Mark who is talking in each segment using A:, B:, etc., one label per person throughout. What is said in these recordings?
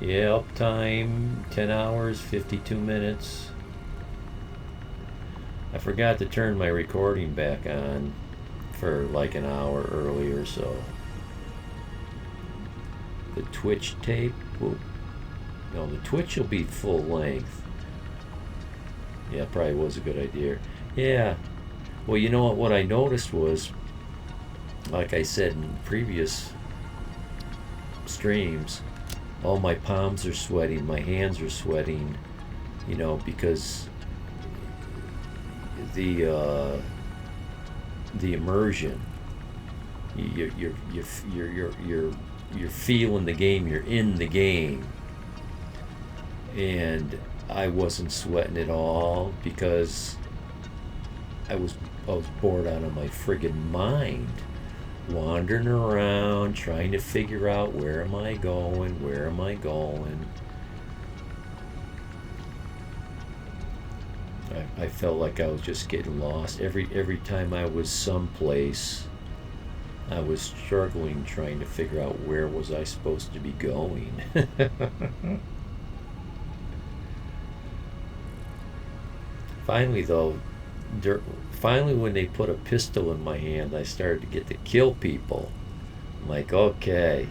A: Yeah, uptime 10 hours, 52 minutes. I forgot to turn my recording back on for like an hour earlier, so the Twitch tape will. No, the Twitch will be full length. Yeah, probably was a good idea. Yeah. Well, you know what I noticed was, like I said in previous streams, all my palms are sweating, my hands are sweating, because the the immersion. You're feeling the game. You're in the game, and I wasn't sweating at all because I was I was bored out of my friggin' mind, wandering around trying to figure out where am I going, where am I going. I felt like I was just getting lost every time I was someplace. I was struggling trying to figure out where was I supposed to be going. Finally, though, finally when they put a pistol in my hand, I started to get to kill people. I'm like, okay,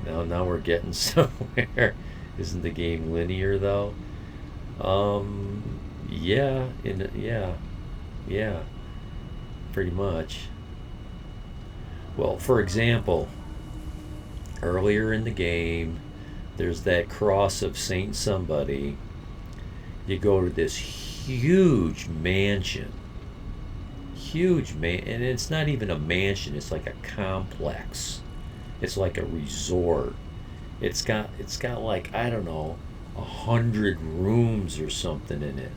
A: now we're getting somewhere. Isn't the game linear though? Yeah, yeah, pretty much. Well, for example, earlier in the game, there's that cross of Saint Somebody. You go to this huge man, and it's not even a mansion. It's like a complex. It's like a resort. It's got like, I don't know, 100 rooms or something in it.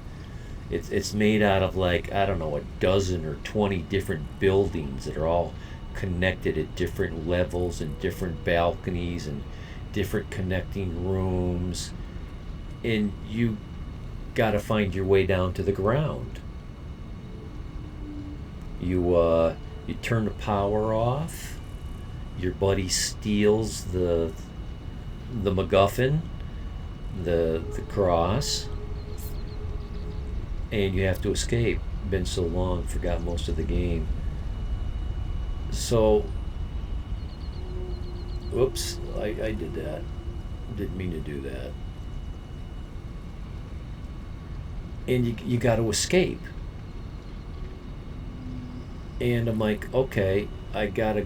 A: It's made out of like, I don't know, a dozen or 20 different buildings that are all connected at different levels and different balconies and different connecting rooms, and you got to find your way down to the ground. You turn the power off. Your buddy steals the MacGuffin, the cross, and you have to escape. Been so long, forgot most of the game. So, oops, I did that. Didn't mean to do that. And you got to escape. And I'm like, okay, I got to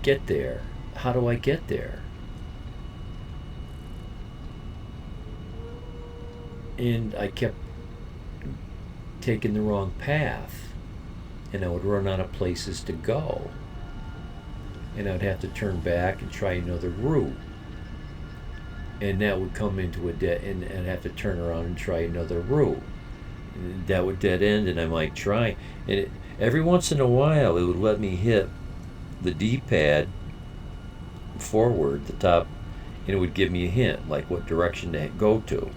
A: get there. How do I get there? And I kept taking the wrong path, and I would run out of places to go, and I'd have to turn back and try another route, and that would come into a dead, and I'd have to turn around and try another route. And that would dead end, and I might try, and every once in a while it would let me hit the D-pad forward, the top, and it would give me a hint like what direction to go to.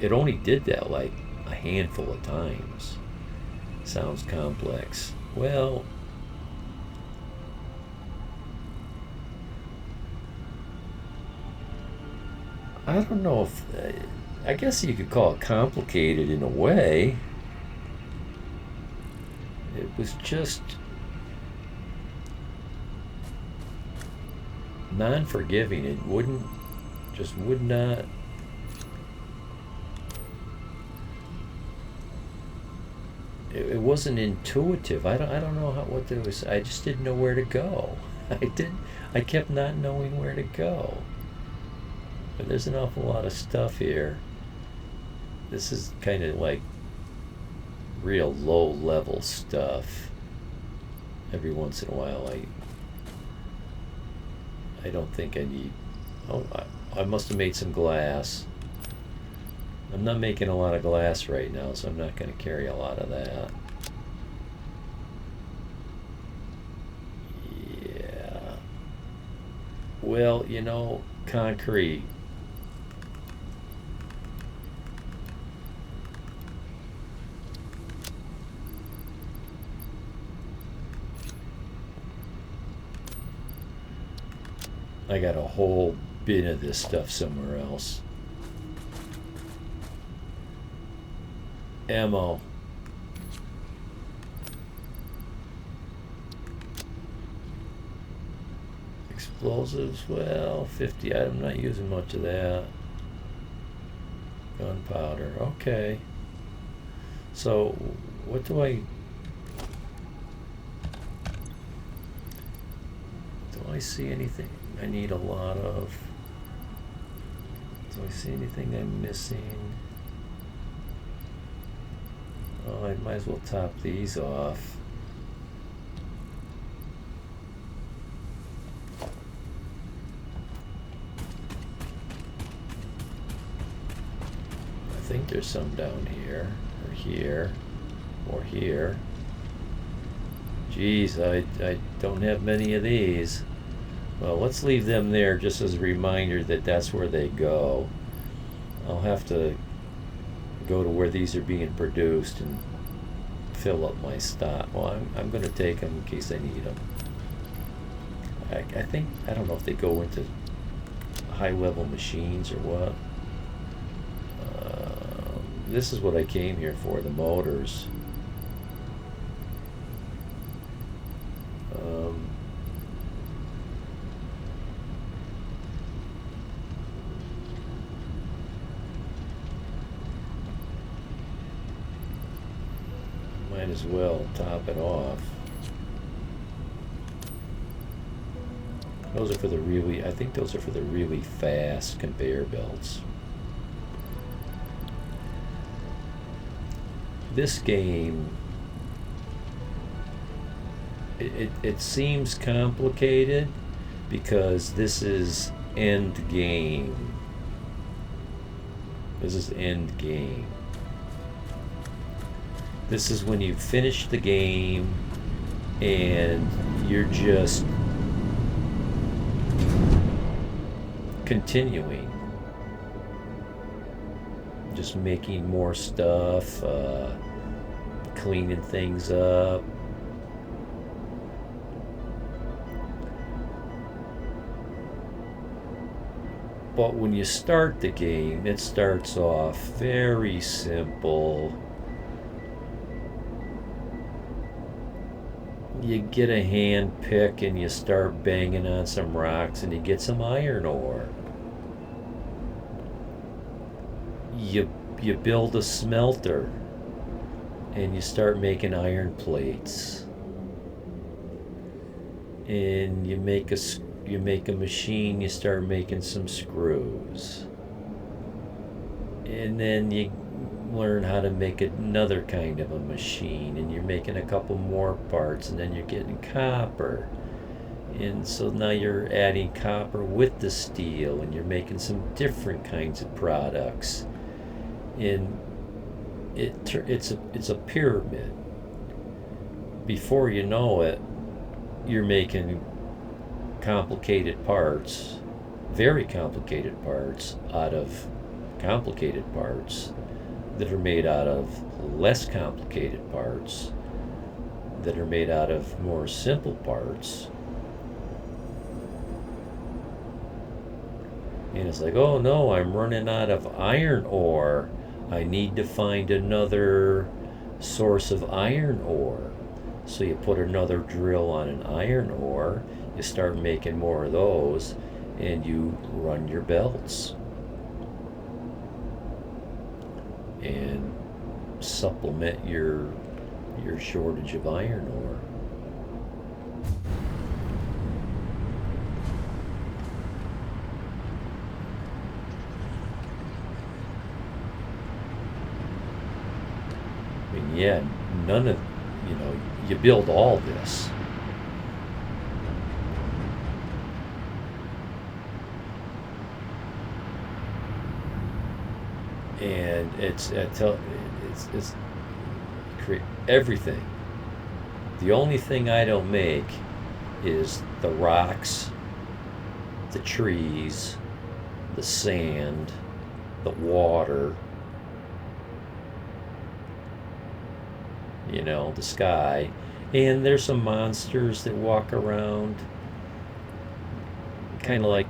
A: It only did that like a handful of times. Sounds complex. Well, I don't know if. I guess you could call it complicated in a way. It was just non forgiving. It would not. It wasn't intuitive. I don't know what there was. I just didn't know where to go. I kept not knowing where to go. But there's an awful lot of stuff here. This is kind of like real low level stuff. Every once in a while, I don't think I need. Oh, I must have made some glass. I'm not making a lot of glass right now, so I'm not going to carry a lot of that. Yeah. Well, concrete. I got a whole bin of this stuff somewhere else. Ammo. Explosives, well, 50. I'm not using much of that. Gunpowder, okay. So, what do I see anything I need a lot of? Do I see anything I'm missing? Oh, I might as well top these off. I think there's some down here, or here, or here. Geez, I don't have many of these. Well, let's leave them there just as a reminder that that's where they go. I'll have to go to where these are being produced and fill up my stock. Well, I'm going to take them in case I need them. I think, I don't know if they go into high-level machines or what. This is what I came here for, the motors. Might as well top it off. Those are for the really, I think those are for the really fast conveyor belts. This game, it seems complicated because this is end game. This is end game. This is when you finish the game and you're just continuing, just making more stuff, cleaning things up. But when you start the game, it starts off very simple. You get a hand pick and you start banging on some rocks and you get some iron ore. You build a smelter and you start making iron plates. And you make a machine, you start making some screws. And then you learn how to make another kind of a machine, and you're making a couple more parts, and then you're getting copper. And so now you're adding copper with the steel, and you're making some different kinds of products. And it's a pyramid. Before you know it, you're making complicated parts, very complicated parts, out of complicated parts that are made out of less complicated parts that are made out of more simple parts. And it's like, oh no, I'm running out of iron ore. I need to find another source of iron ore. So you put another drill on an iron ore, you start making more of those, and you run your belts and supplement your shortage of iron ore. I mean, yeah, none of, you build all this. And it's create everything. The only thing I don't make is the rocks, the trees, the sand, the water, the sky. And there's some monsters that walk around. kind of like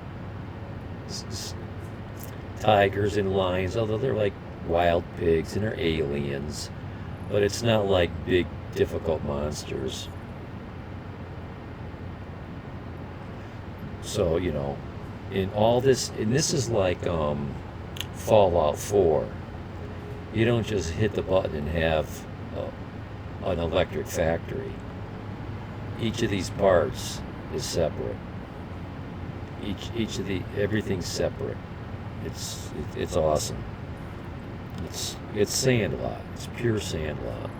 A: tigers and lions, although they're like wild pigs and they're aliens, but it's not like big, difficult monsters. So, in all this, and this is like Fallout 4. You don't just hit the button and have an electric factory. Each of these parts is separate. Everything's separate. It's awesome. It's Sandlot. It's pure Sandlot.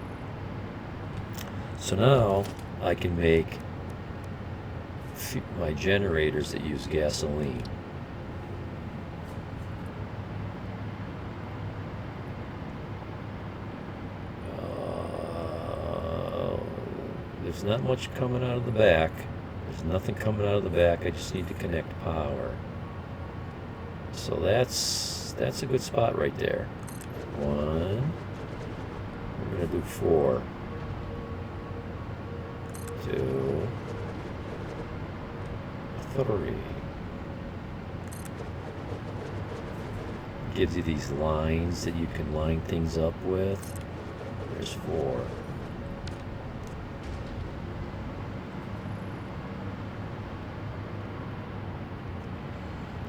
A: So now I can make my generators that use gasoline. There's not much coming out of the back. There's nothing coming out of the back. I just need to connect power. So that's a good spot right there. 1. We're going to do 4. 2. 3. Gives you these lines that you can line things up with. There's 4.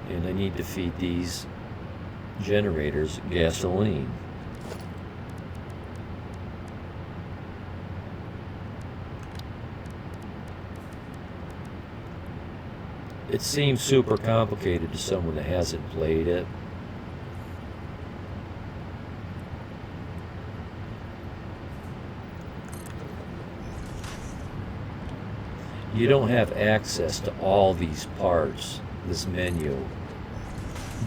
A: And I need to feed these generators gasoline. It seems super complicated to someone that hasn't played it. You don't have access to all these parts, this menu,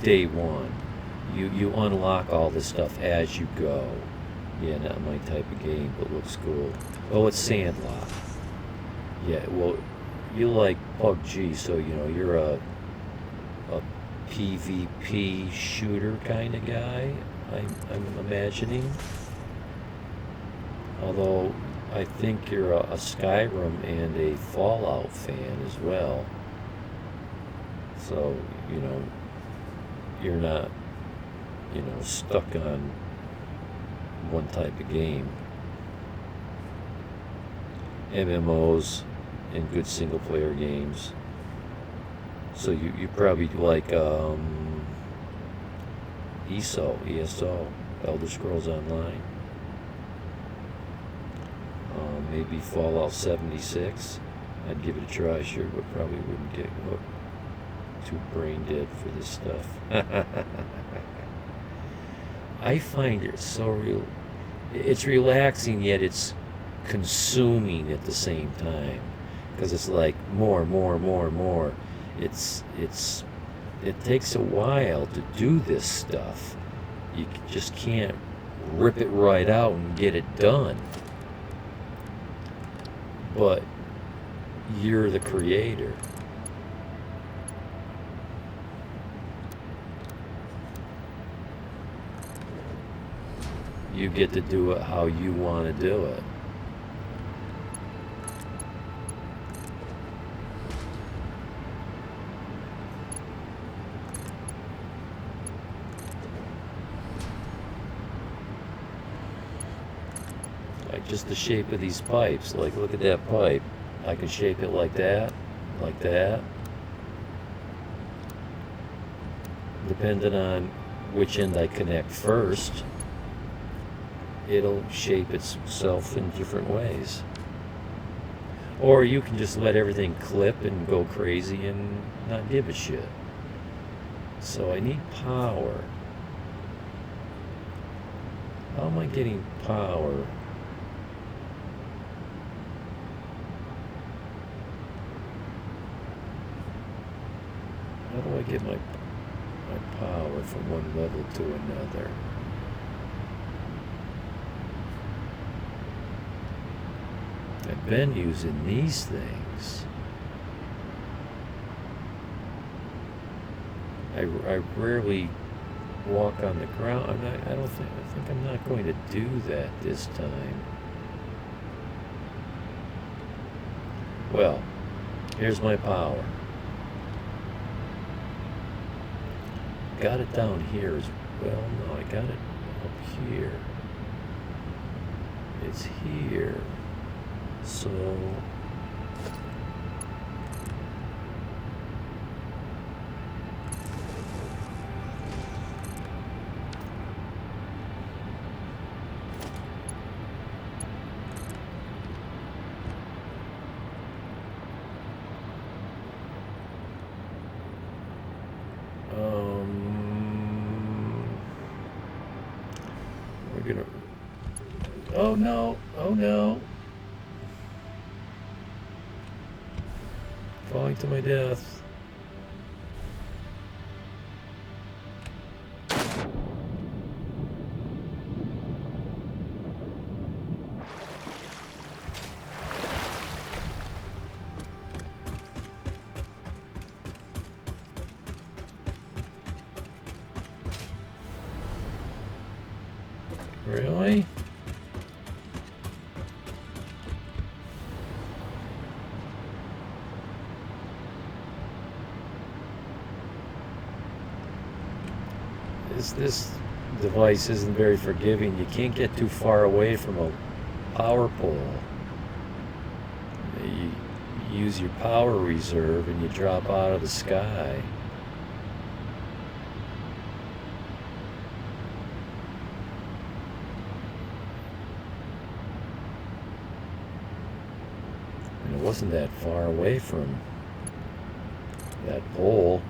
A: day one. You unlock all this stuff as you go. Yeah, not my type of game, but looks cool. Oh, it's Sandlot. Yeah, well, you like PUBG, so you're a PvP shooter kind of guy, I'm imagining. Although I think you're a Skyrim and a Fallout fan as well. So, you're not, stuck on one type of game. MMOs and good single player games. So you probably like ESO, Elder Scrolls Online. Maybe Fallout 76. I'd give it a try, sure, but probably wouldn't get hooked. Too brain dead for this stuff. I find it so real. It's relaxing, yet it's consuming at the same time, because it's like more. It takes a while to do this stuff. You just can't rip it right out and get it done. But you're the creator. You get to do it how you want to do it. Like just the shape of these pipes. Like, look at that pipe. I can shape it like that, like that. Depending on which end I connect first, it'll shape itself in different ways. Or you can just let everything clip and go crazy and not give a shit. So I need power. How am I getting power? How do I get my power from one level to another? I've been using these things. I rarely walk on the ground. I think I'm not going to do that this time. Well, here's my power. got it down here as well. No, I got it up here. It's here. So we're gonna. Oh no! Oh no! Falling to my death. Really? This device isn't very forgiving. You can't get too far away from a power pole. You use your power reserve and you drop out of the sky. And it wasn't that far away from that pole.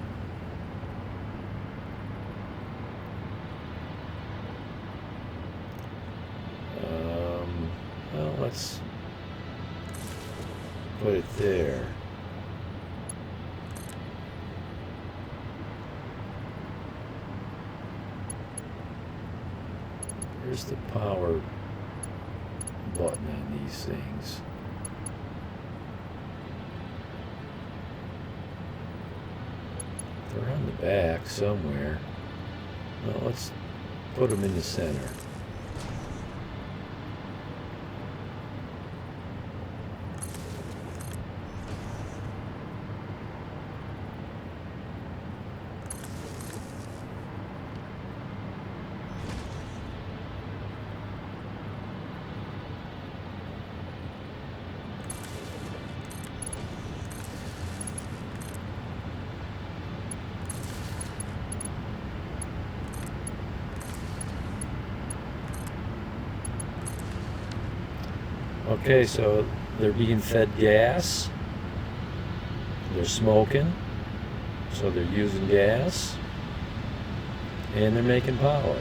A: Well, let's put it there. Here's the power button on these things. They're on the back somewhere. Well, let's put them in the center. Okay, so they're being fed gas, they're smoking, so they're using gas, and they're making power.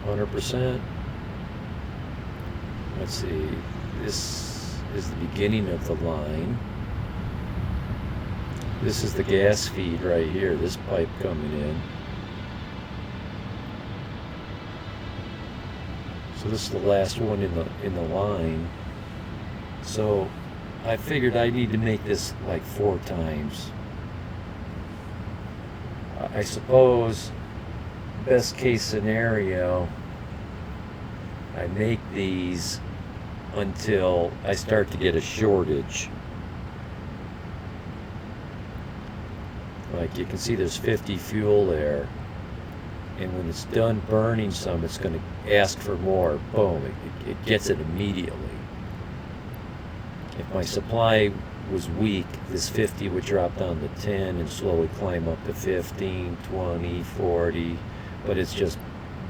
A: %. Let's see, this is the beginning of the line. This is the gas feed right here, this pipe coming in. So this is the last one in the line. So I figured I need to make this like 4 times. I suppose best case scenario, I make these until I start to get a shortage. Like you can see there's 50 fuel there. And when it's done burning some, it's going to ask for more. Boom, it gets it immediately. If my supply was weak, this 50 would drop down to 10 and slowly climb up to 15, 20, 40. But it's just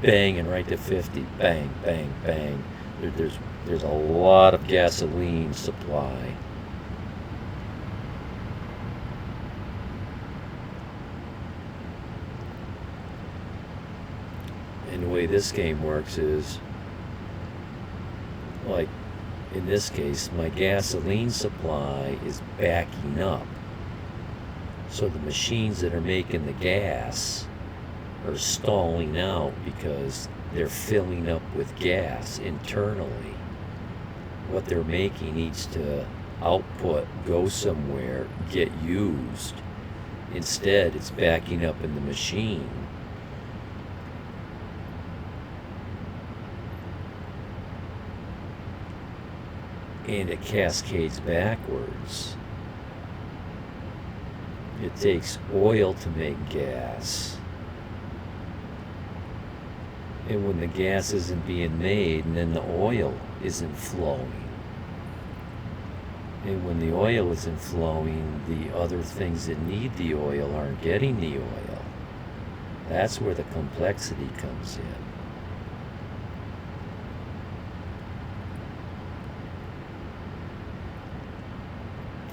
A: banging right to 50. Bang, bang, bang. There's a lot of gasoline supply. And the way this game works is, like in this case, my gasoline supply is backing up. So the machines that are making the gas are stalling out because they're filling up with gas internally. What they're making needs to output, go somewhere, get used. Instead, it's backing up in the machine. and it cascades backwards. It takes oil to make gas. And when the gas isn't being made, and then the oil isn't flowing. And when the oil isn't flowing, the other things that need the oil aren't getting the oil. That's where the complexity comes in.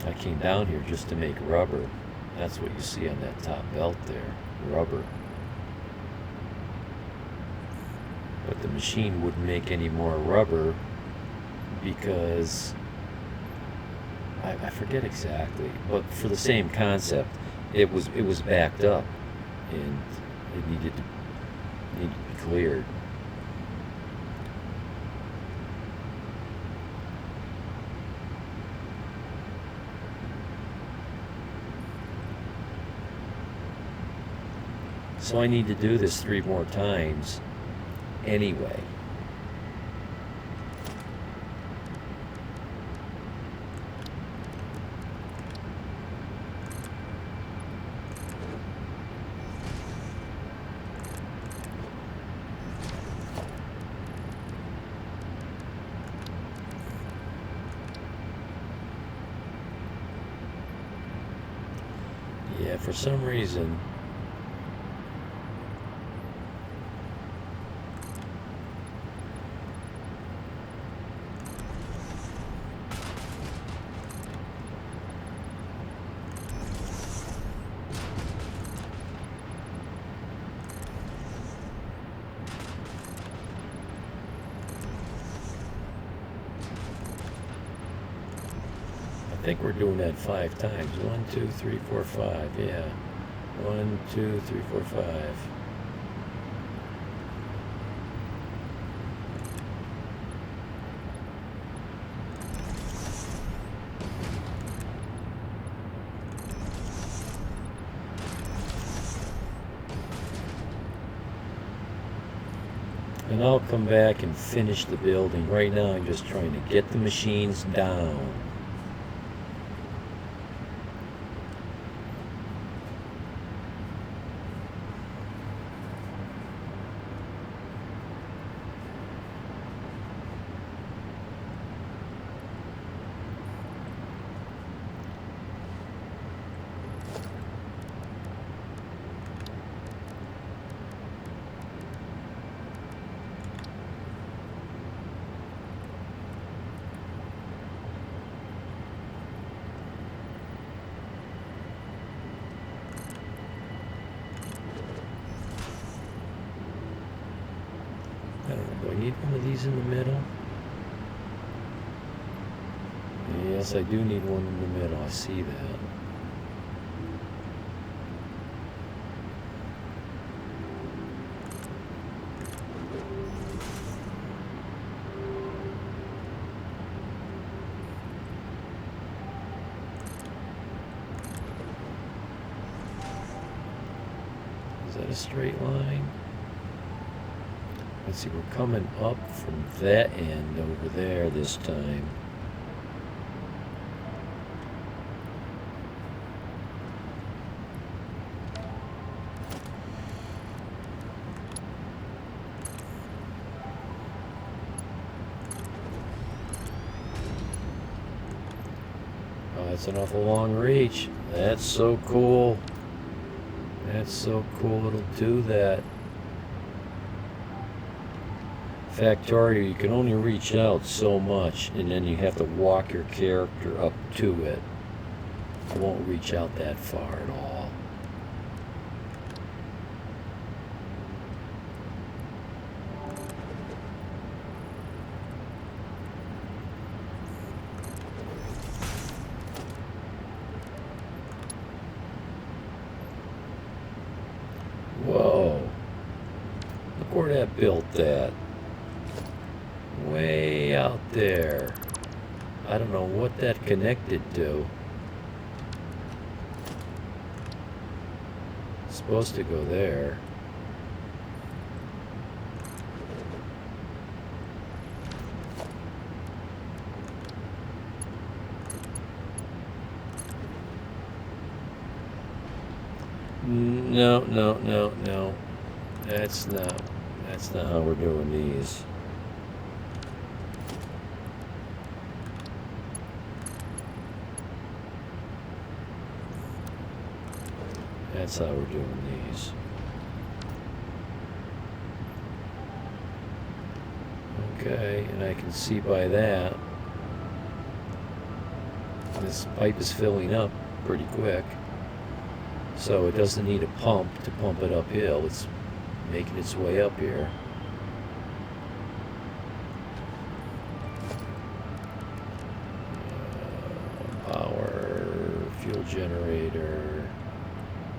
A: I came down here just to make rubber. That's what you see on that top belt there, rubber. But the machine wouldn't make any more rubber because I forget exactly, but for the same concept, it was backed up and it needed to be cleared. So I need to do this 3 more times anyway. Yeah, for some reason I think we're doing that 5 times. 1, 2, 3, 4, 5. Yeah. 1, 2, 3, 4, 5. And I'll come back and finish the building. Right now I'm just trying to get the machines down. I don't know, do I need one of these in the middle? Yes, I do need one in the middle. I see that. Is that a straight line? Let's see, we're coming up from that end over there this time. Oh, that's an awful long reach. That's so cool. That's so cool, it'll do that. Factorio, you can only reach out so much, and then you have to walk your character up to it. It won't reach out that far at all. Whoa. Look where that built that. Way out there. I don't know what that connected to. It's supposed to go there. No, no, no, no. That's not how we're doing these. That's how we're doing these. Okay, and I can see by that this pipe is filling up pretty quick. So it doesn't need a pump to pump it uphill. It's making its way up here. Power, fuel generator.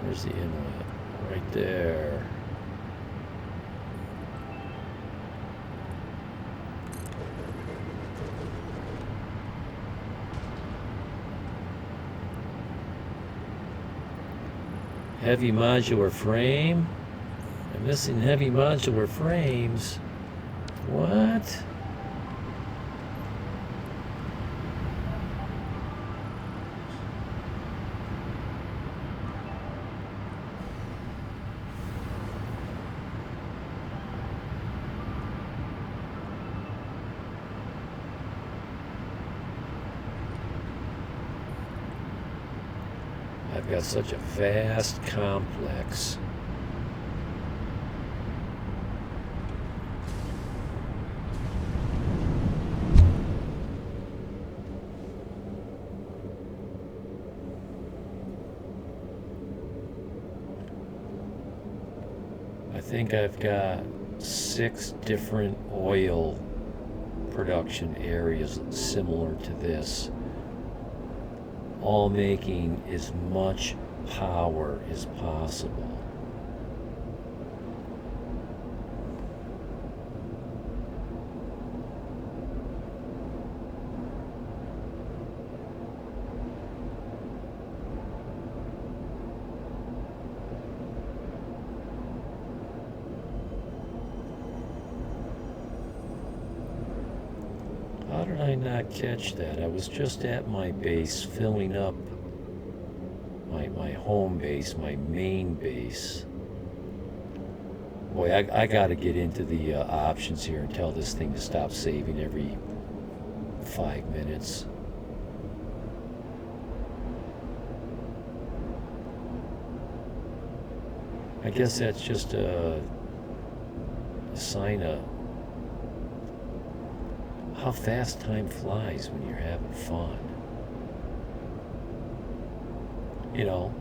A: Where's the inlet? Right there. Heavy modular frame? I'm missing heavy modular frames. What? I've got such a vast complex. I think I've got 6 different oil production areas similar to this, all making as much power as possible. How did I not catch that? I was just at my base filling up my home base, my main base. Boy, I got to get into the options here and tell this thing to stop saving every 5 minutes. I guess that's just a sign of how fast time flies when you're having fun. You know,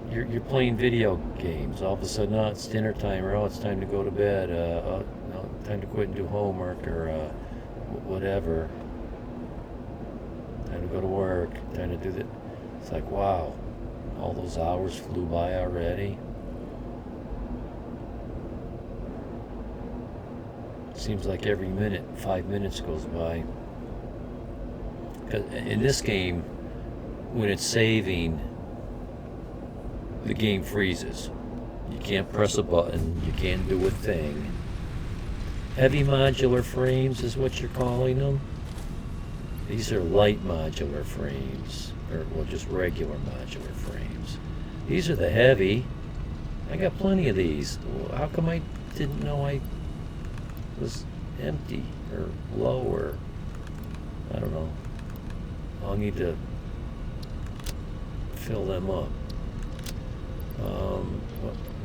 A: you're playing video games. All of a sudden, oh, it's dinner time, or oh, it's time to go to bed. Oh, no, time to quit and do homework, or whatever. Time to go to work. Time to do that. It's like, wow, all those hours flew by already. Seems like every minute, 5 minutes goes by. 'Cause in this game, when it's saving, the game freezes. You can't press a button, you can't do a thing. Heavy modular frames is what you're calling them. These are light modular frames, or well, just regular modular frames. These are the heavy. I got plenty of these. How come I didn't know I was empty or low, or I don't know. I'll need to fill them up.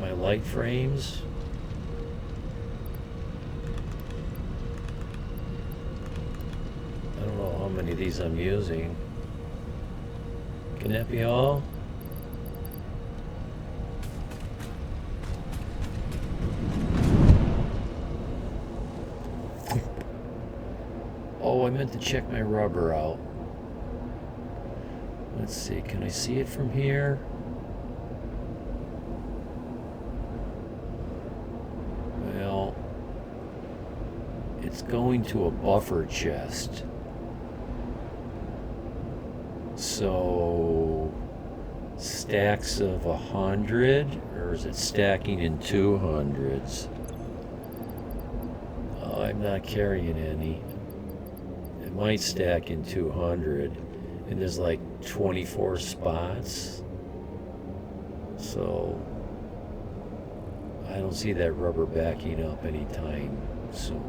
A: My light frames. I don't know how many of these I'm using. Can that be all? Oh, I meant to check my rubber out. Let's see, can I see it from here? Well, it's going to a buffer chest. So, stacks of 100, or is it stacking in 200s? Oh, I'm not carrying any. It might stack in 200, and there's like 24 spots. So I don't see that rubber backing up anytime soon.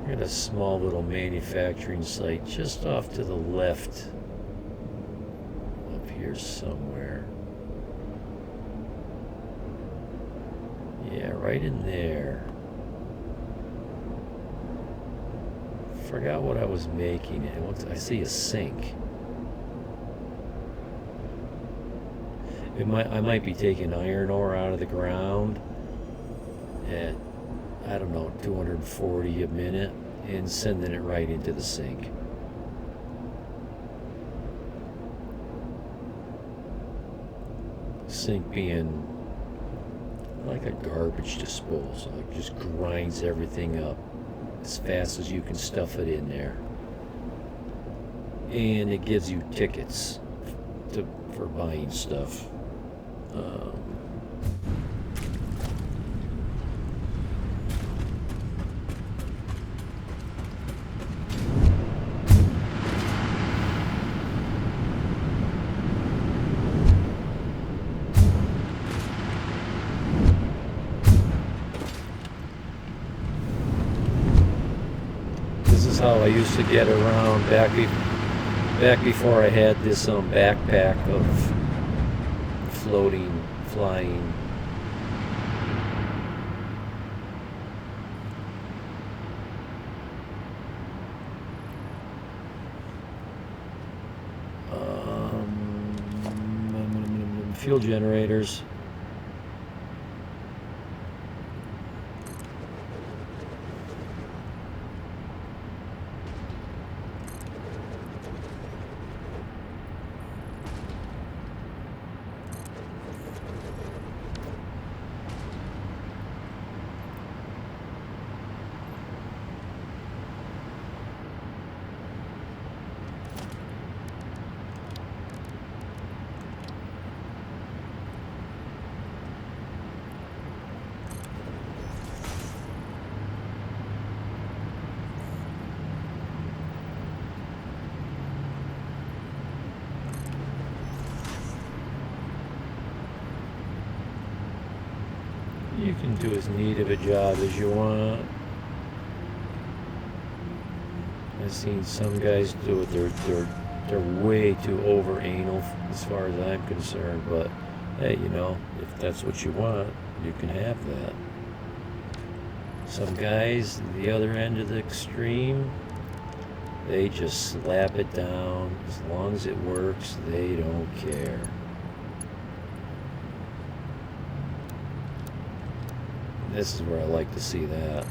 A: We're at a small little manufacturing site just off to the left up here somewhere. Yeah, right in there. Forgot what I was making. I see a sink. I might be taking iron ore out of the ground at, I don't know, 240 a minute and sending it right into the sink. Sink being like a garbage disposal. It just grinds everything up as fast as you can stuff it in there. And it gives you tickets for buying stuff. This is how I used to get around back before I had this backpack of floating, flying. Fuel generators. You can do as neat of a job as you want. I've seen some guys do it. They're way too over anal as far as I'm concerned. But hey, you know, if that's what you want, you can have that. Some guys, the other end of the extreme, they just slap it down. As long as it works, they don't care. This is where I like to see that.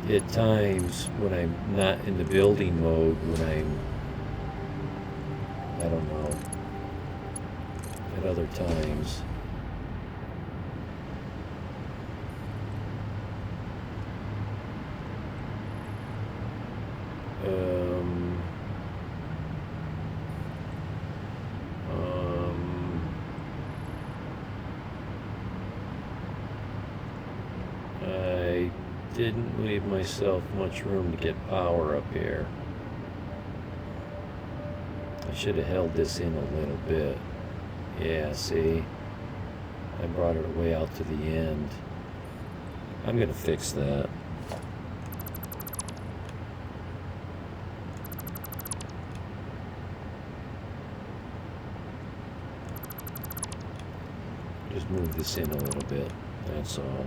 A: At times when I'm not in the building mode, I don't know, at other times. I didn't leave myself much room to get power up here. I should have held this in a little bit. Yeah, see? I brought it way out to the end. I'm gonna fix that. Just move this in a little bit. That's all.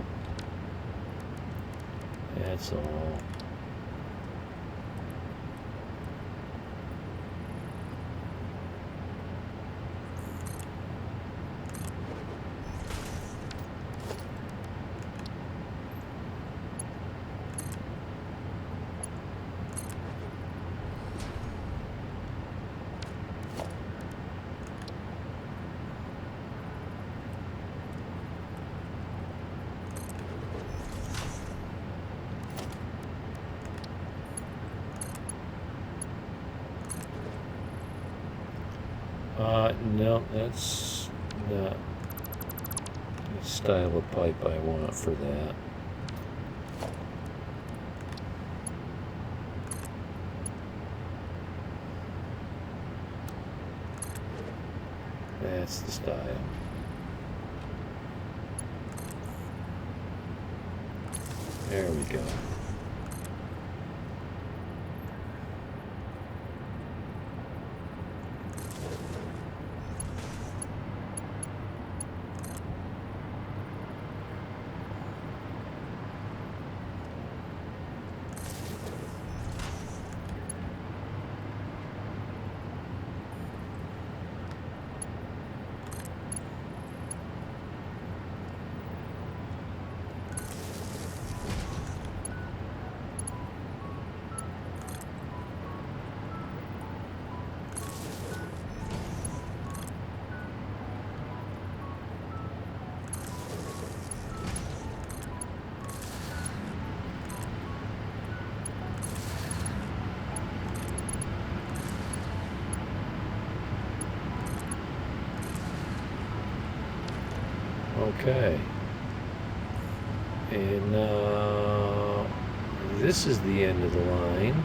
A: That's all. No, that's not. style of pipe I want for that. That's the style. There we go. Okay, and this is the end of the line.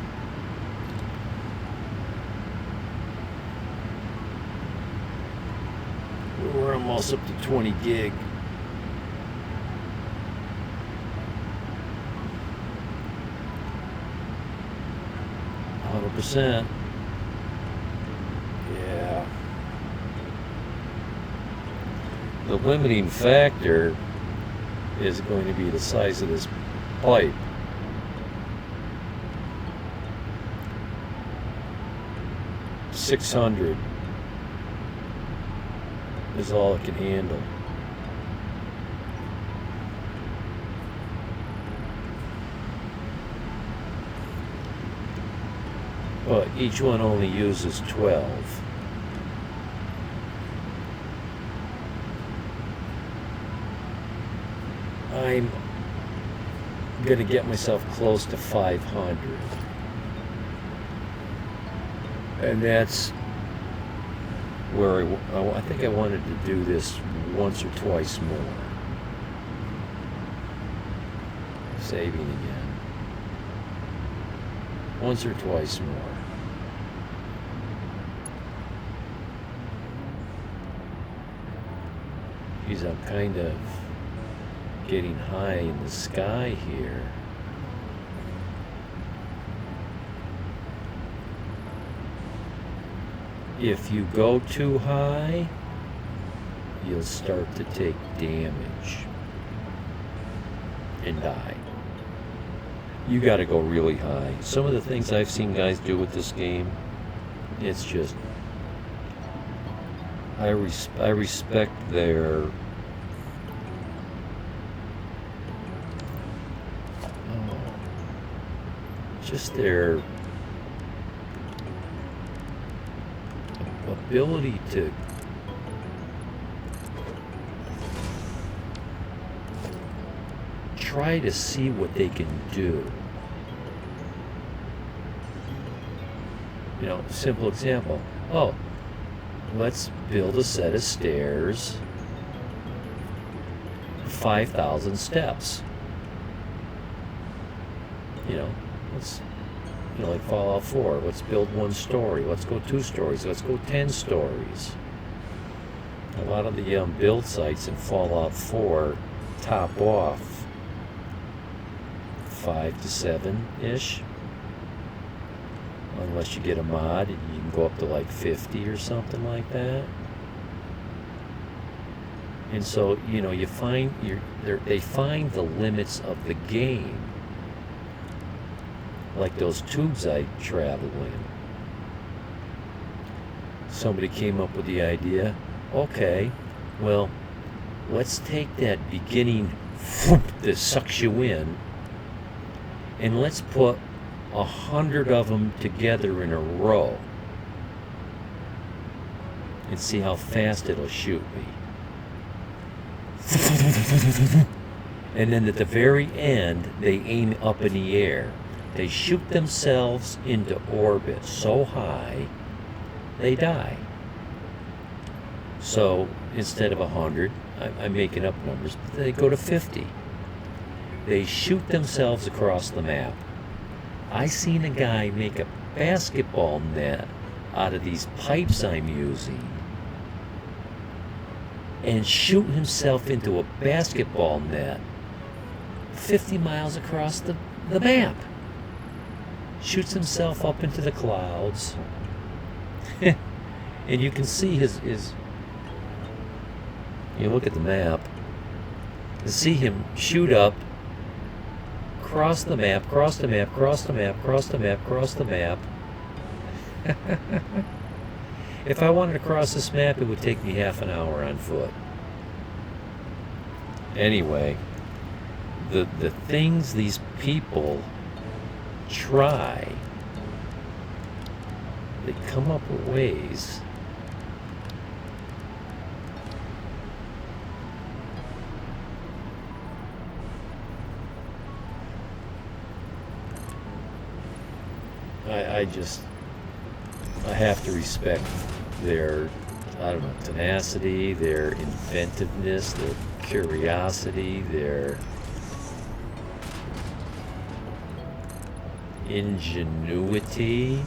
A: We're almost up to 20 gig. %. Yeah. The limiting factor is going to be the size of this pipe. $600 is all it can handle. But each one only uses 12. I'm gonna get myself close to 500. And that's where I think I wanted to do this once or twice more. Saving again. Once or twice more. Geez, I'm kind of getting high in the sky here. If you go too high, you'll start to take damage and die. You gotta go really high. Some of the things I've seen guys do with this game, it's just, I respect their just their ability to try to see what they can do. You know, simple example. Oh, let's build a set of stairs, 5,000 steps. You know, let's, you know, like Fallout 4, let's build 1 story, let's go 2 stories, let's go 10 stories. A lot of the build sites in Fallout 4 top off 5 to 7-ish. Unless you get a mod, you can go up to like 50 or something like that. And so, you know, you find they find the limits of the game. Like those tubes I travel in. Somebody came up with the idea, okay, well, let's take that beginning that sucks you in, and let's put 100 of them together in a row and see how fast it'll shoot me. And then at the very end, they aim up in the air. They shoot themselves into orbit so high, they die. So instead of 100, I'm making up numbers, but they go to 50. They shoot themselves across the map. I seen a guy make a basketball net out of these pipes I'm using and shoot himself into a basketball net 50 miles across the map. Shoots himself up into the clouds. And you can see his you look at the map, you see him shoot up, cross the map, cross the map, cross the map, cross the map, cross the map. If I wanted to cross this map, it would take me half an hour on foot. Anyway, the things these people try, they come up with ways I have to respect their, I don't know, tenacity, their inventiveness, their curiosity, their ingenuity.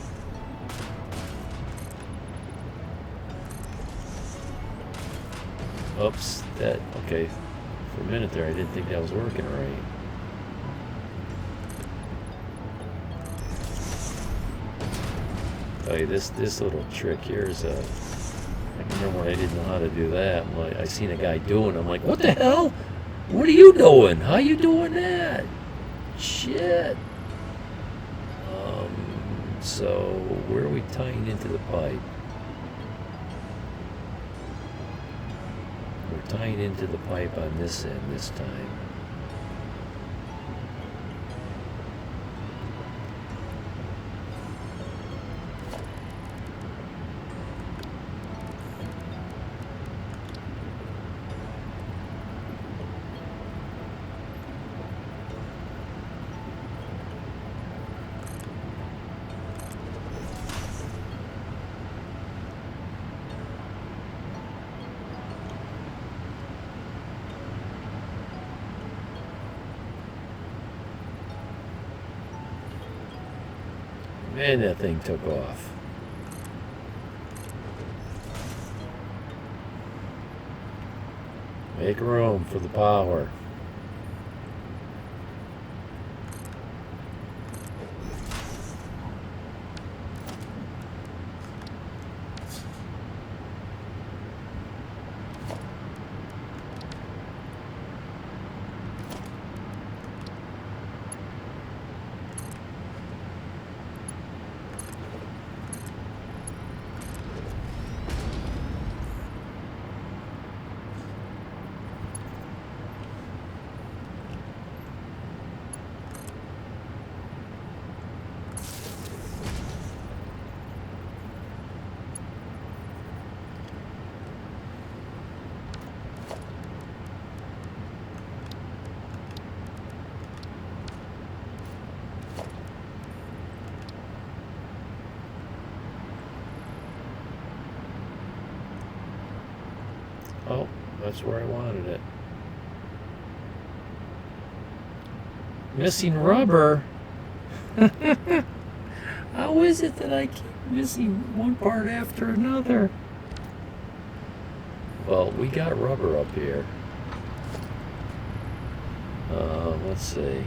A: Oops, okay. For a minute there, I didn't think that was working right. Oh, this little trick here is I remember when I didn't know how to do that. I seen a guy doing it. I'm like, what the hell? What are you doing? How you doing that? Shit. So where are we tying into the pipe? We're tying into the pipe on this end this time. Man, that thing took off. Make room for the power. Oh, that's where I wanted it. Missing rubber? How is it that I keep missing one part after another? Well, we got rubber up here. Let's see.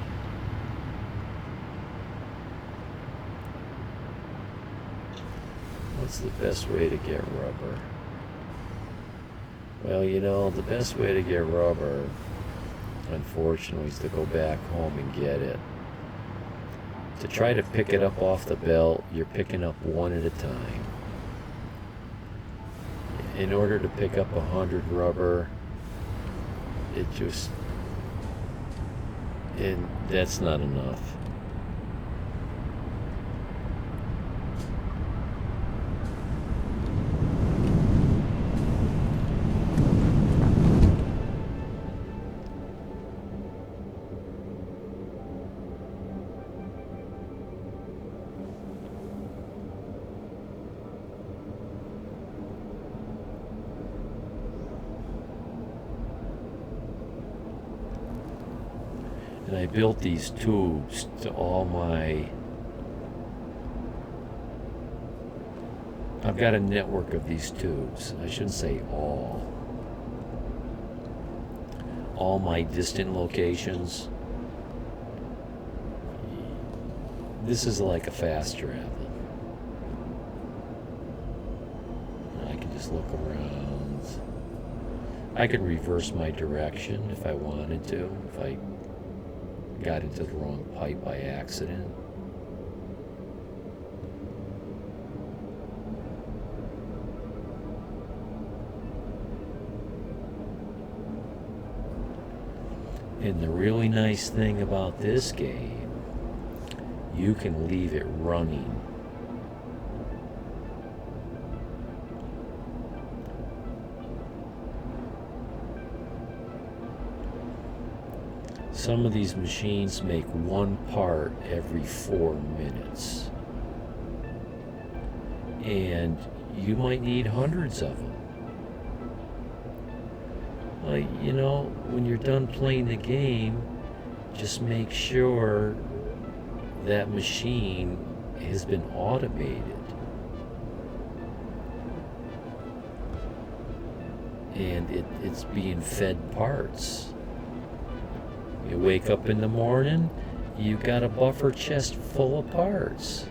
A: What's the best way to get rubber? Well, you know, the best way to get rubber, unfortunately, is to go back home and get it. To try to pick it up off the belt, you're picking up one at a time. In order to pick up 100 rubber, that's not enough. And I built these tubes to all my... I've got a network of these tubes. I shouldn't say all. All my distant locations. This is like a fast travel. I can just look around. I could reverse my direction if I wanted to, if I got into the wrong pipe by accident. And the really nice thing about this game, you can leave it running. Some of these machines make one part every 4 minutes. And you might need hundreds of them. You know, when you're done playing the game, just make sure that machine has been automated. And it's being fed parts. You wake up in the morning, you got a buffer chest full of parts.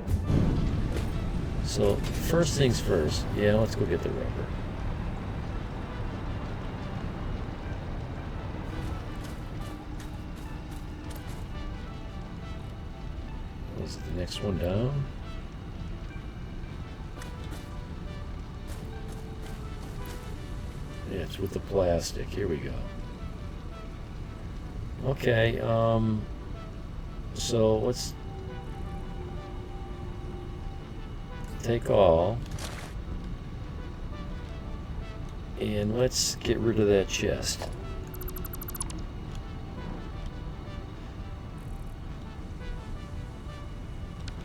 A: So first things first, yeah, let's go get the rubber. Is the next one down? Yeah, it's with the plastic. Here we go. Okay, so let's take all and let's get rid of that chest.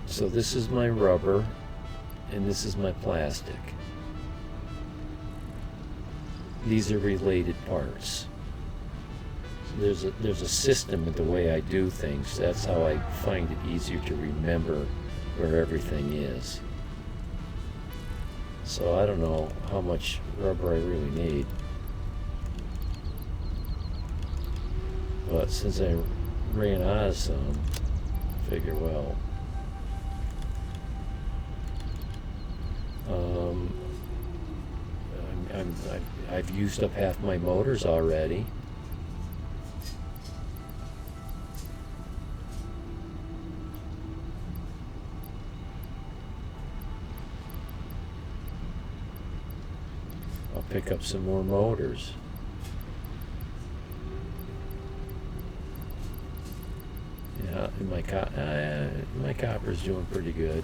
A: So this is my rubber and this is my plastic. These are related parts. There's a system in the way I do things. That's how I find it easier to remember where everything is. So I don't know how much rubber I really need. But since I ran out of some, I figure, well, I've used up half my motors already. I'll pick up some more motors. Yeah, and my copper's doing pretty good.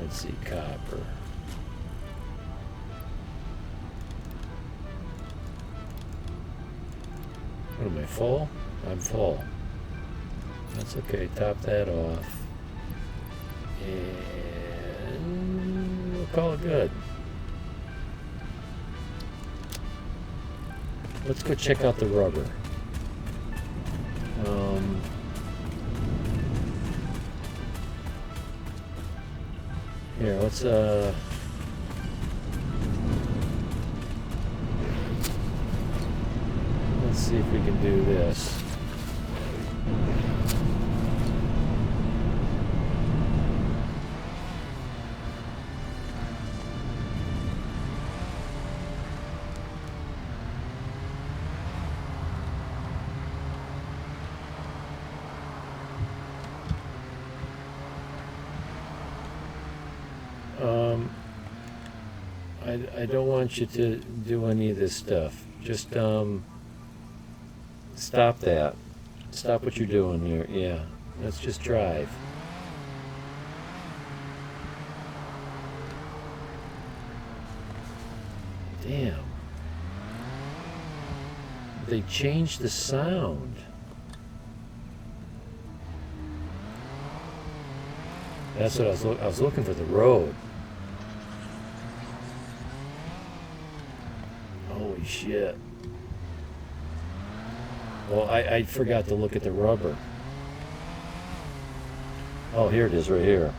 A: Let's see, copper. What am I, full? I'm full. That's okay, top that off. And we'll call it good. Let's go check out the rubber. Here, let's see if we can do this. I don't want you to do any of this stuff. Just stop that. Stop what you're doing here. Yeah, let's just drive. Damn. they changed the sound. That's what I was looking for the road. Holy shit. Well, I forgot to look at the rubber. Oh, here it is, right here.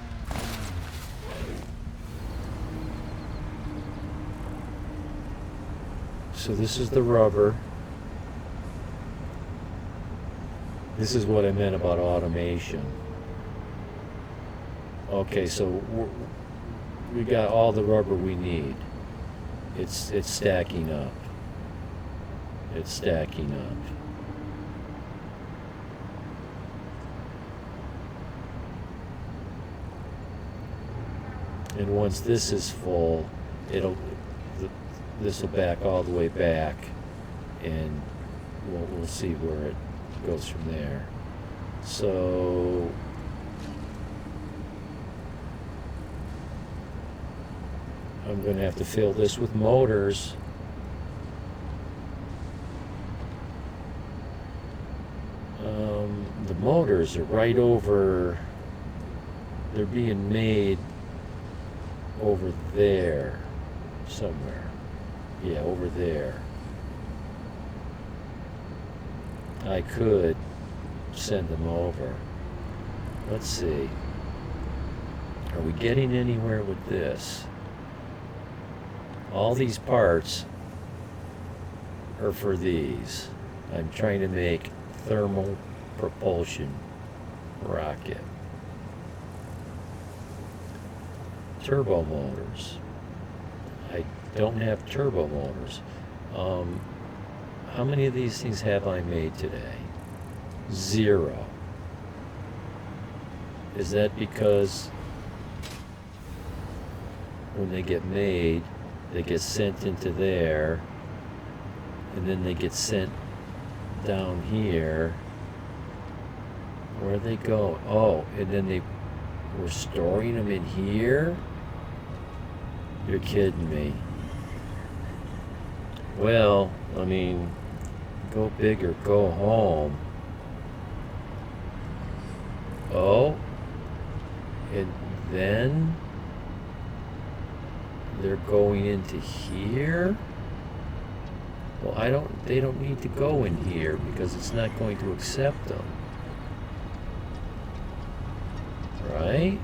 A: So this is the rubber. This is what I meant about automation. Okay, so we got all the rubber we need. It's stacking up. It's stacking up. And once this is full, this will back all the way back, and we'll see where it goes from there. So I'm going to have to fill this with motors. The motors are right over, they're being made over there somewhere. Yeah, over there. I could send them over. Let's see. Are we getting anywhere with this? All these parts are for these. I'm trying to make thermal propulsion rocket. Turbo motors. I don't have turbo motors. How many of these things have I made today? 0. Is that because when they get made, they get sent into there, and then they get sent down here? Where they go? Oh, and then we're storing them in here? You're kidding me. Well, I mean, go big or go home. Oh, and then they're going into here? Well, they don't need to go in here because it's not going to accept them. Right?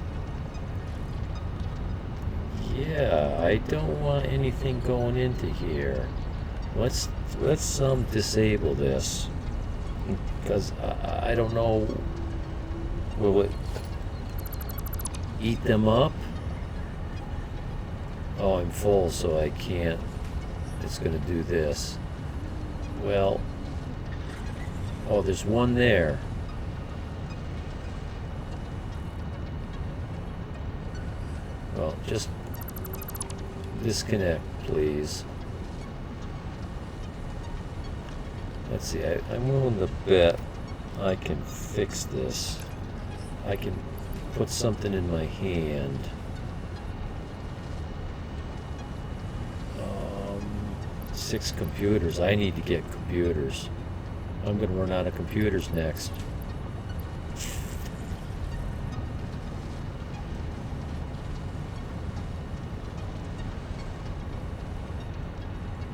A: Yeah, I don't want anything going into here. Let's disable this, because I don't know, will it eat them up? Oh, I'm full, so I can't. It's going to do this. Well, oh, there's one there. Well, just disconnect, please. Let's see, I'm willing to bet I can fix this. I can put something in my hand. 6 computers. I need to get computers. I'm going to run out of computers next.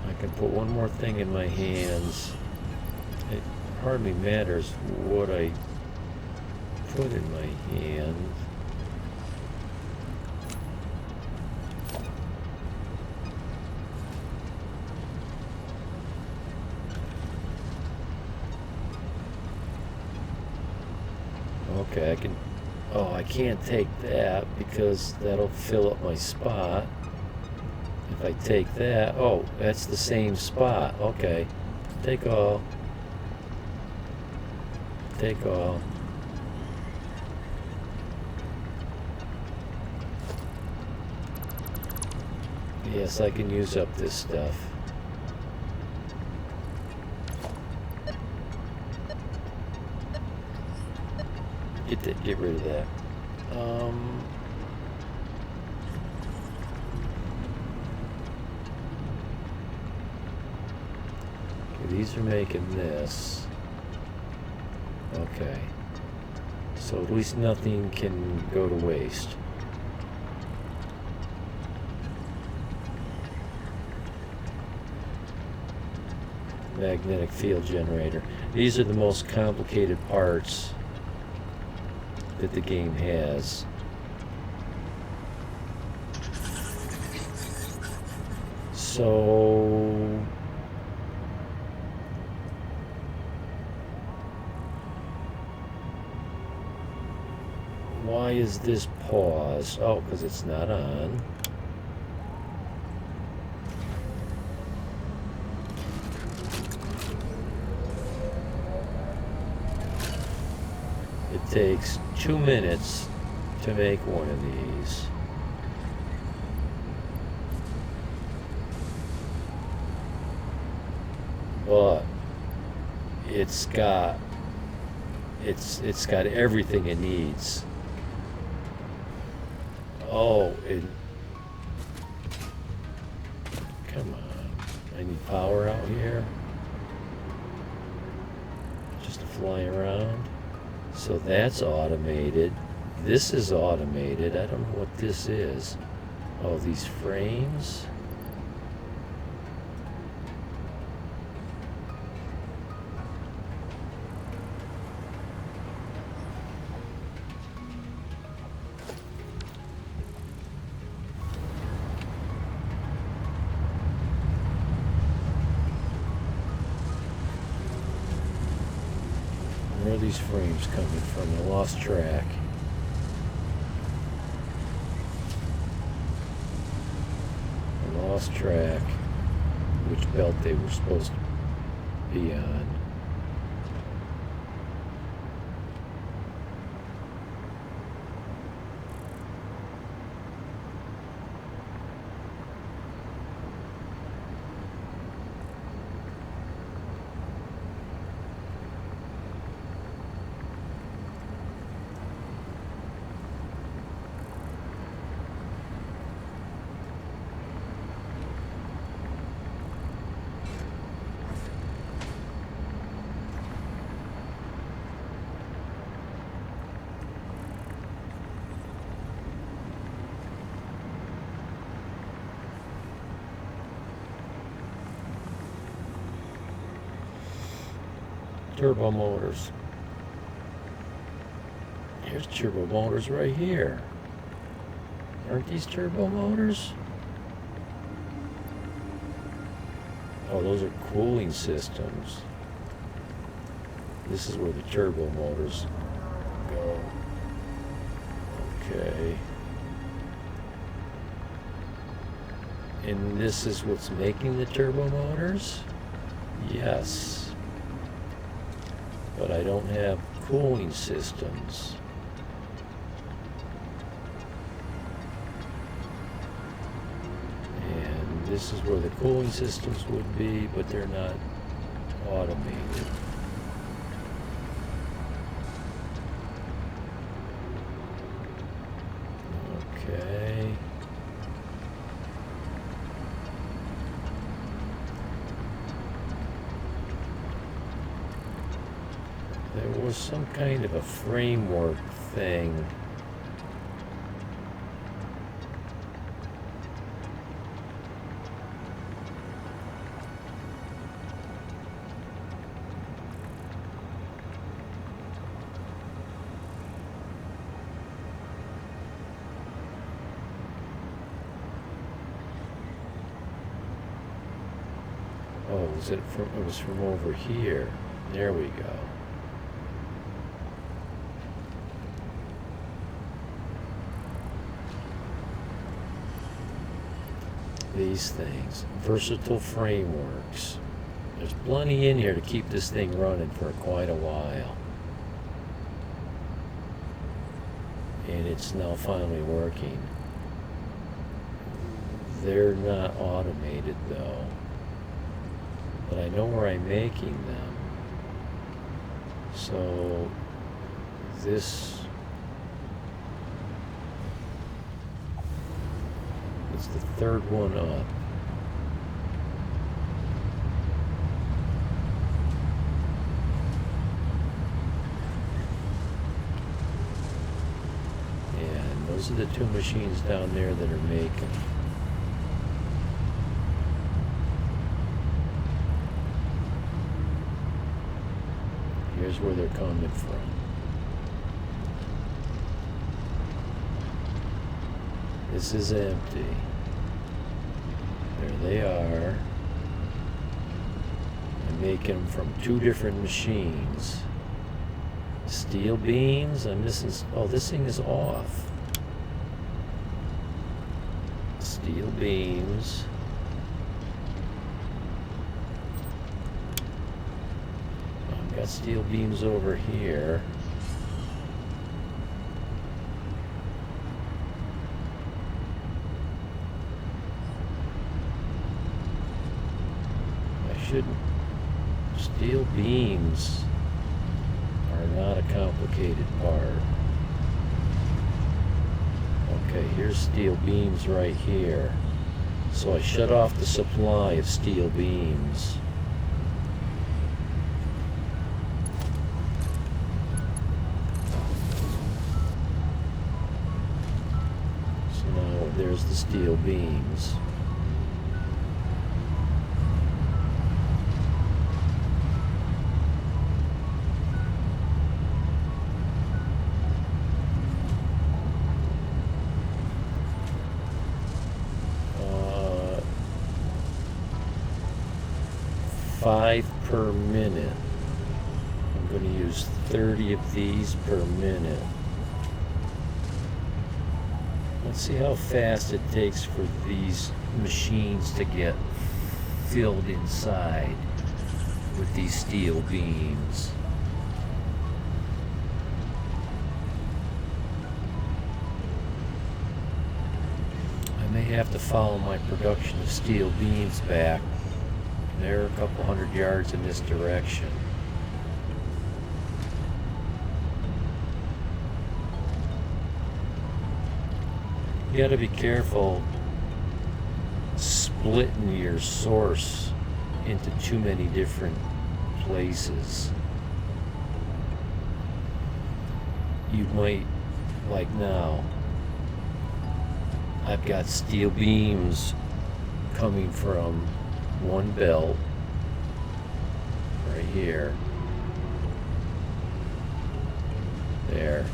A: I can put one more thing in my hands. It hardly matters what I put in my hand. Okay, I can't take that because that'll fill up my spot. If I take that, oh, that's the same spot. Okay, take all. Take all. Yes, I can use up this stuff. Get rid of that. these are making this. Okay. So at least nothing can go to waste. Magnetic field generator. These are the most complicated parts that the game has. So why is this paused? Oh, because it's not on. It takes 2 minutes to make one of these. But it's got everything it needs. Oh, come on. I need power out here. Just to fly around. So that's automated. This is automated. I don't know what this is. Oh, these frames. Where are these frames coming from? I lost track. I lost track which belt they were supposed to be on. Turbo motors. Here's turbo motors right here. Aren't these turbo motors? Oh, those are cooling systems. This is where the turbo motors go. Okay. And this is what's making the turbo motors? Yes. But I don't have cooling systems. And this is where the cooling systems would be, but they're not automated. Okay. There was some kind of a framework thing. Oh, it was from over here. There we go. These things, versatile frameworks. There's plenty in here to keep this thing running for quite a while. And it's now finally working. They're not automated though. But I know where I'm making them. So this is the third one up. Those are the two machines down there that are making. Here's where they're coming from. This is empty. There they are. I'm making them from two different machines. Steel beams. I'm missing. Oh, this thing is off. Steel beams. I've got steel beams over here. Steel beams are not a complicated part. Okay, here's steel beams right here. So I shut off the supply of steel beams. So now there's the steel beams. Five per minute. I'm going to use 30 of these per minute. Let's see how fast it takes for these machines to get filled inside with these steel beams. I may have to follow my production of steel beams back. They're a couple hundred yards in this direction. You gotta be careful splitting your source into too many different places. You might, like now, I've got steel beams coming from one belt right here. There.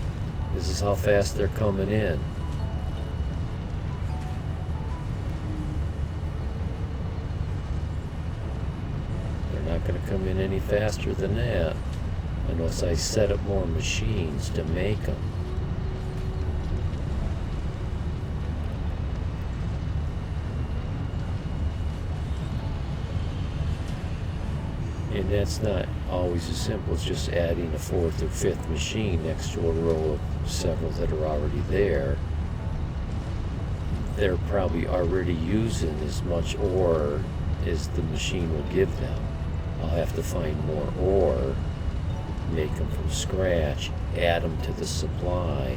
A: This is how fast they're coming in. They're not going to come in any faster than that unless I set up more machines to make them. And that's not always as simple as just adding a fourth or fifth machine next to a row of several that are already there. They're probably already using as much ore as the machine will give them. I'll have to find more ore, make them from scratch, add them to the supply.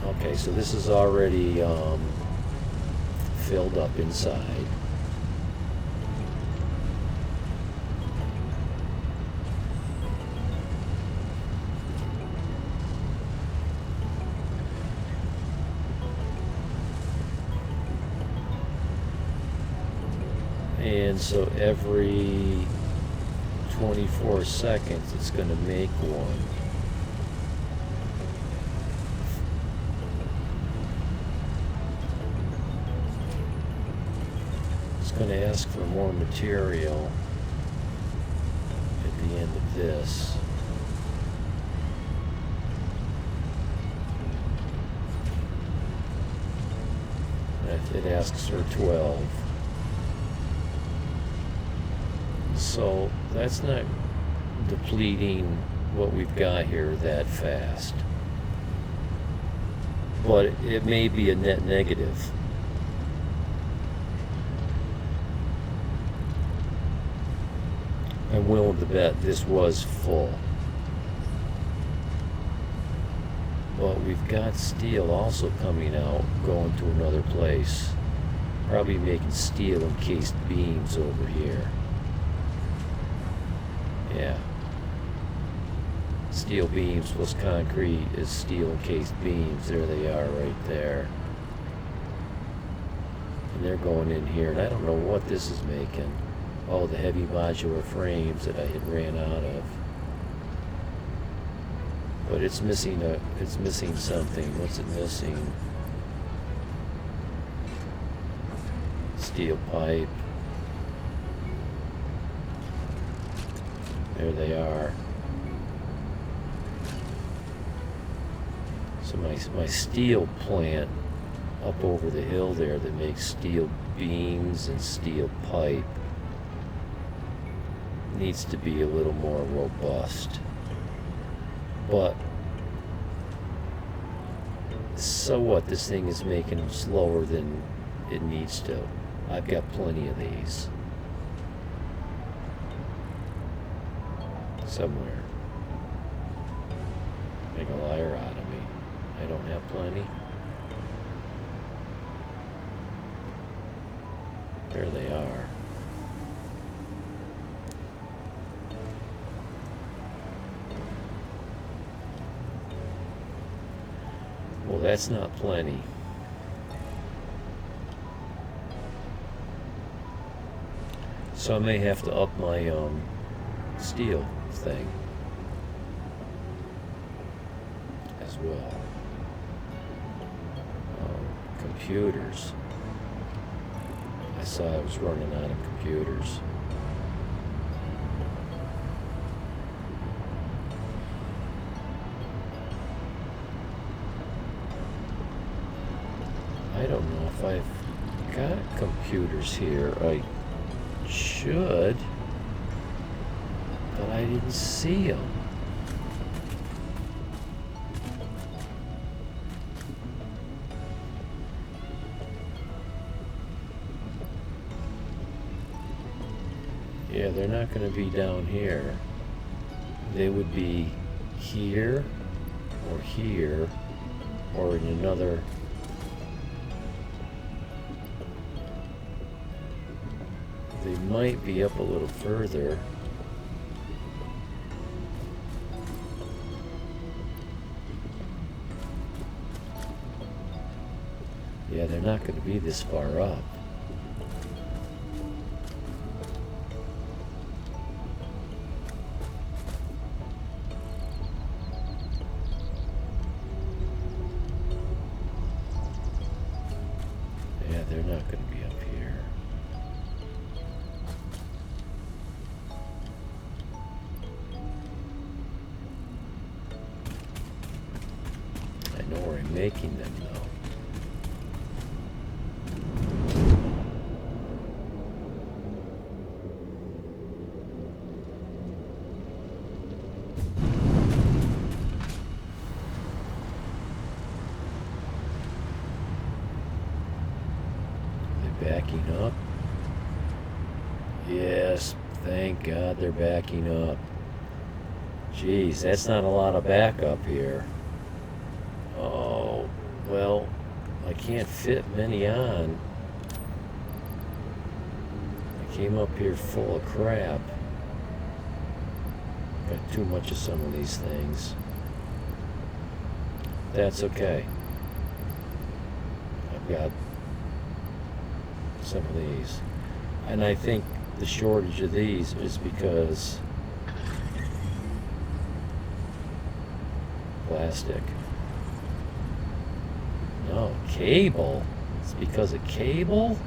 A: Okay, so this is already filled up inside. And so every 24 seconds it's going to make one. Going to ask for more material at the end of this. It asks for 12. So that's not depleting what we've got here that fast. But it may be a net negative. I'm willing to bet this was full. But we've got steel also coming out, going to another place. Probably making steel encased beams over here. Yeah. Steel beams plus concrete is steel encased beams. There they are right there. And they're going in here, and I don't know what this is making. Oh, the heavy modular frames that I had ran out of. But it's missing something. What's it missing? Steel pipe. There they are. So my steel plant up over the hill there that makes steel beams and steel pipe needs to be a little more robust. But so what? This thing is making slower than it needs to. I've got plenty of these somewhere. Make a liar out of me. I don't have plenty. There they are. Well, that's not plenty. So I may have to up my steel thing as well. Computers. I saw I was running out of computers. I don't know if I've got computers here. I should, but I didn't see them. Yeah, they're not going to be down here. They would be here, or in another. They might be up a little further. Yeah, they're not going to be this far up. Yeah, they're not going to be up here. I know where I'm making them though. Backing up. Yes, thank God they're backing up. Jeez, that's not a lot of backup here. Oh, well, I can't fit many on. I came up here full of crap. Got too much of some of these things. That's okay. I've got some of these, and I think the shortage of these is because plastic. No, cable. It's because of cable.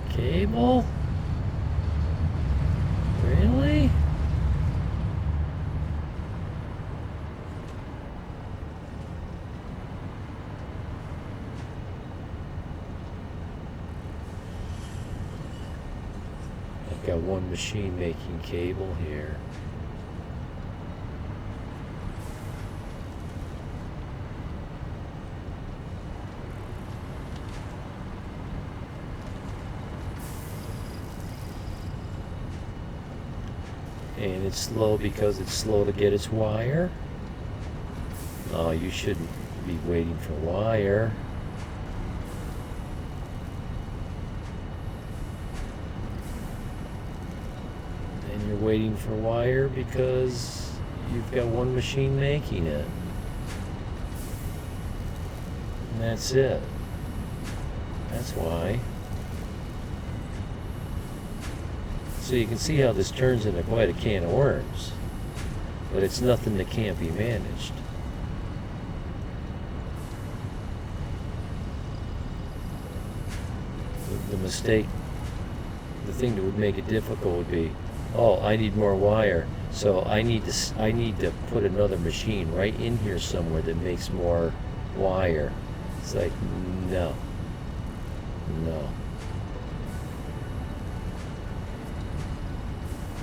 A: Cable? Really? Got one machine making cable here. And it's slow because it's slow to get its wire. No, you shouldn't be waiting for wire. you're waiting for wire because you've got one machine making it. And that's it. That's why. So you can see how this turns into quite a can of worms. But it's nothing that can't be managed. The mistake, the thing that would make it difficult would be, oh, I need more wire, so I need to put another machine right in here somewhere that makes more wire. It's like, no.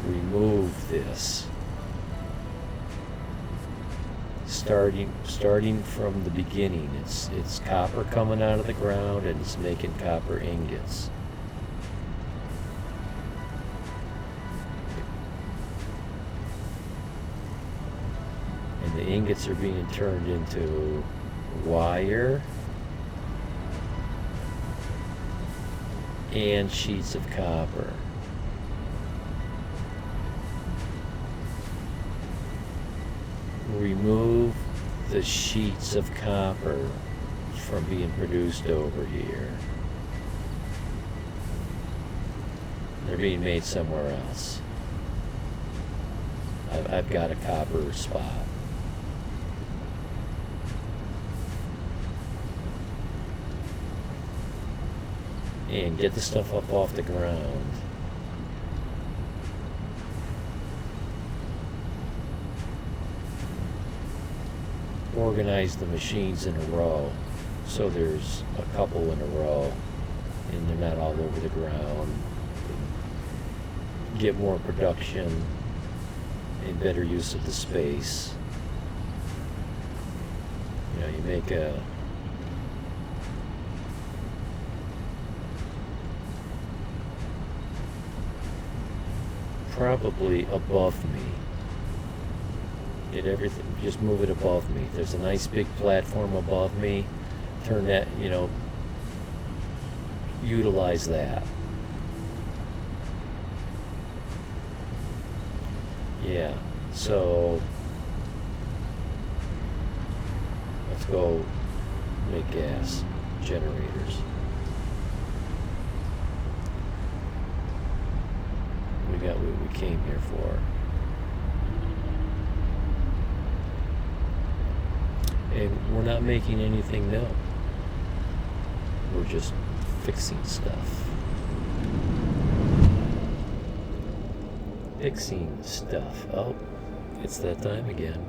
A: Remove this. Starting from the beginning, it's copper coming out of the ground and it's making copper ingots. And the ingots are being turned into wire and sheets of copper. Remove the sheets of copper from being produced over here. They're being made somewhere else. I've got a copper spot. And get the stuff up off the ground. Organize the machines in a row, so there's a couple in a row and they're not all over the ground. Get more production and better use of the space. You know, you make a probably above me. Get everything, just move it above me. There's a nice big platform above me. Turn that, you know, utilize that. Yeah, so let's go make gas generators. We got what we came here for. And we're not making anything new. We're just fixing stuff. Fixing stuff. Oh, it's that time again.